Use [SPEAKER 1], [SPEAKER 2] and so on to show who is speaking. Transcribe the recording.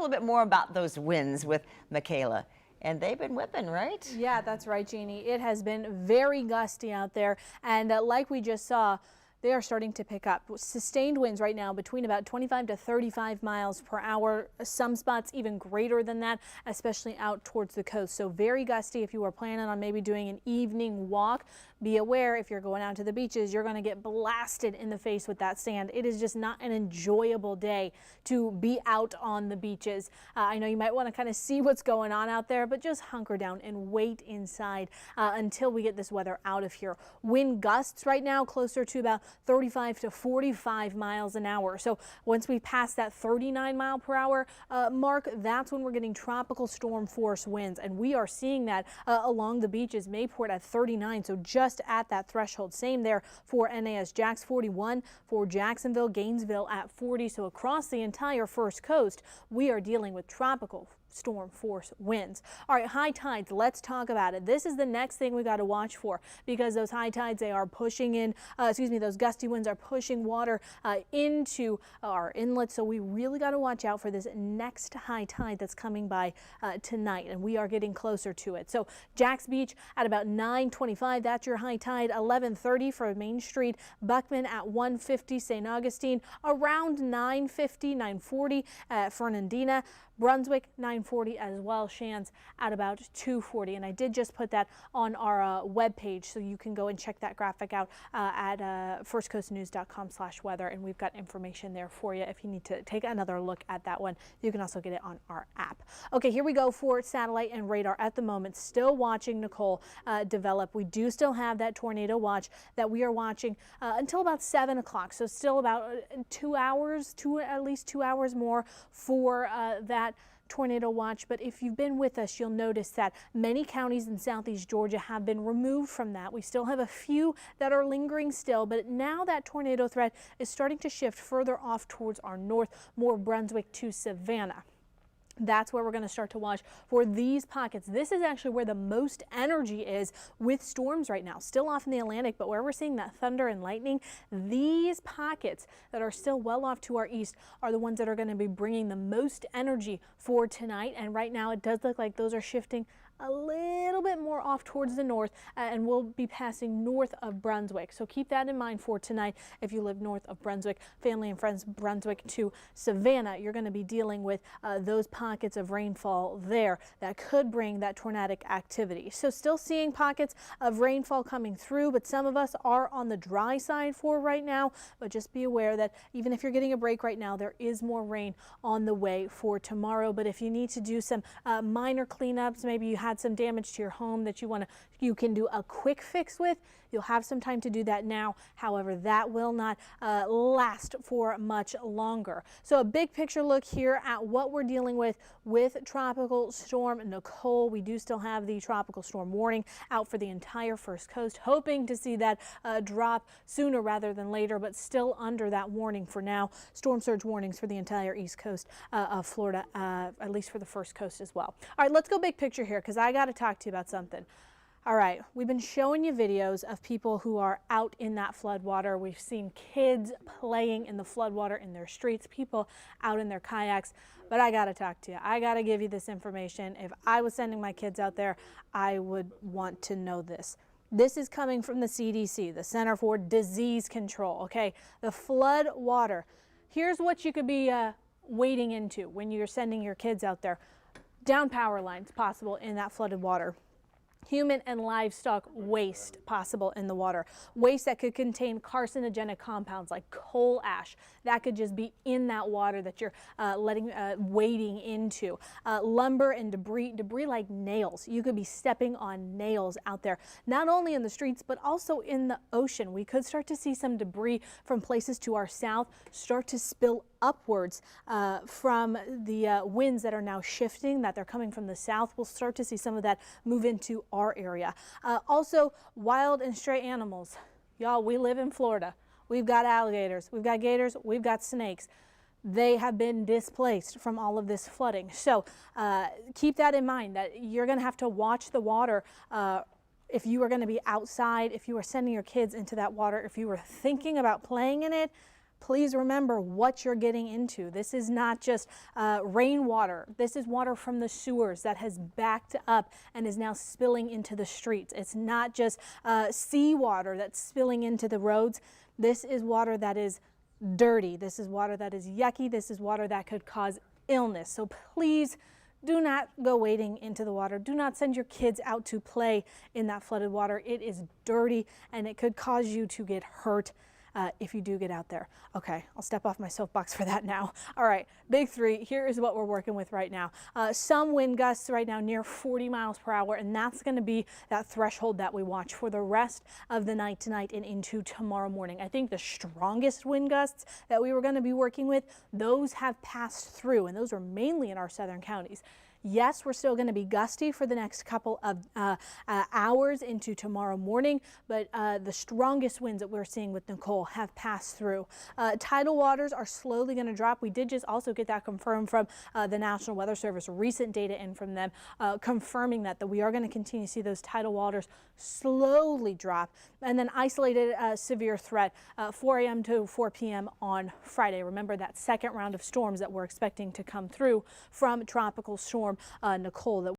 [SPEAKER 1] little bit more about those winds with Michaela. And they've been whipping, right?
[SPEAKER 2] Yeah, that's right, Jeannie. It has been very gusty out there. And like we just saw, they are starting to pick up. Sustained winds right now between about 25 to 35 miles per hour. Some spots even greater than that, especially out towards the coast. So very gusty. If you are planning on maybe doing an evening walk, be aware if you're going out to the beaches, you're going to get blasted in the face with that sand. It is just not an enjoyable day to be out on the beaches. I know you might want to kind of see what's going on out there, but just hunker down and wait inside until we get this weather out of here. Wind gusts right now closer to about 35 to 45 miles an hour. So once we pass that 39 mile per hour mark, that's when we're getting tropical storm force winds. And we are seeing that along the beaches, Mayport at 39. So just at that threshold. Same there for NAS Jax 41, for Jacksonville, Gainesville at 40. So across the entire First Coast, we are dealing with tropical storm force winds. All right, high tides, let's talk about it. This is the next thing we got to watch for, because those high tides, they are pushing in, those gusty winds are pushing water into our inlets. So we really got to watch out for this next high tide that's coming by tonight, and we are getting closer to it. So Jax Beach at about 9:25, that's your high tide. 11:30 for Main Street. Buckman at 1:50. St. Augustine around 9:50, 9:40 at Fernandina. Brunswick 9:40 as well. Shands at about 2:40, and I did just put that on our web page, so you can go and check that graphic out at firstcoastnews.com/weather, and we've got information there for you if you need to take another look at that one. You can also get it on our app. Okay, here we go for satellite and radar at the moment. Still watching Nicole develop. We do still have that tornado watch that we are watching until about 7 o'clock. So still about 2 hours, at least 2 hours more for that tornado watch. But if you've been with us, you'll notice that many counties in southeast Georgia have been removed from that. We still have a few that are lingering still, but now that tornado threat is starting to shift further off towards our north, more Brunswick to Savannah. That's where we're going to start to watch for these pockets. This is actually where the most energy is with storms right now. Still off in the Atlantic, but where we're seeing that thunder and lightning, these pockets that are still well off to our east are the ones that are going to be bringing the most energy for tonight. And right now it does look like those are shifting a little bit more off towards the north, and we'll be passing north of Brunswick. So keep that in mind for tonight. If you live north of Brunswick, family and friends, Brunswick to Savannah, you're going to be dealing with those pockets of rainfall there that could bring that tornadic activity. So still seeing pockets of rainfall coming through, but some of us are on the dry side for right now. But just be aware that even if you're getting a break right now, there is more rain on the way for tomorrow. But if you need to do some minor cleanups, maybe you had some damage to your home that you can do a quick fix with, you'll have some time to do that now. However, that will not last for much longer. So a big picture look here at what we're dealing with Tropical Storm Nicole. We do still have the tropical storm warning out for the entire First Coast, hoping to see that drop sooner rather than later, but still under that warning for now. Storm surge warnings for the entire east coast of Florida, at least for the First Coast as well. All right, let's go big picture here, because I got to talk to you about something. All right, we've been showing you videos of people who are out in that floodwater. We've seen kids playing in the floodwater in their streets, people out in their kayaks, but I gotta talk to you. I gotta give you this information. If I was sending my kids out there, I would want to know this. This is coming from the CDC, the Center for Disease Control, okay? The flood water. Here's what you could be wading into when you're sending your kids out there. Down power lines possible in that flooded water. Human and livestock waste possible in the water. Waste that could contain carcinogenic compounds like coal ash. That could just be in that water that you're wading into. Lumber and debris like nails. You could be stepping on nails out there, not only in the streets, but also in the ocean. We could start to see some debris from places to our south start to spill upwards from the winds that are now shifting, that they're coming from the south. We'll start to see some of that move into our area. Also, wild and stray animals. Y'all, we live in Florida. We've got alligators, we've got gators, we've got snakes. They have been displaced from all of this flooding. So keep that in mind, that you're going to have to watch the water if you are going to be outside, if you are sending your kids into that water, if you were thinking about playing in it. please remember what you're getting into. This is not just rainwater. This is water from the sewers that has backed up and is now spilling into the streets. It's not just seawater that's spilling into the roads. This is water that is dirty. This is water that is yucky. This is water that could cause illness. So please do not go wading into the water. Do not send your kids out to play in that flooded water. It is dirty and it could cause you to get hurt if you do get out there. Okay, I'll step off my soapbox for that now. All right, big three. Here is what we're working with right now. Some wind gusts right now near 40 miles per hour, and that's going to be that threshold that we watch for the rest of the night tonight and into tomorrow morning. I think the strongest wind gusts that we were going to be working with, those have passed through, and those are mainly in our southern counties. Yes, we're still going to be gusty for the next couple of hours into tomorrow morning, but the strongest winds that we're seeing with Nicole have passed through. Tidal waters are slowly going to drop. We did just also get that confirmed from the National Weather Service, recent data in from them, confirming that we are going to continue to see those tidal waters slowly drop. And then isolated severe threat, 4 a.m. to 4 p.m. on Friday. Remember that second round of storms that we're expecting to come through from Tropical Storm Nicole that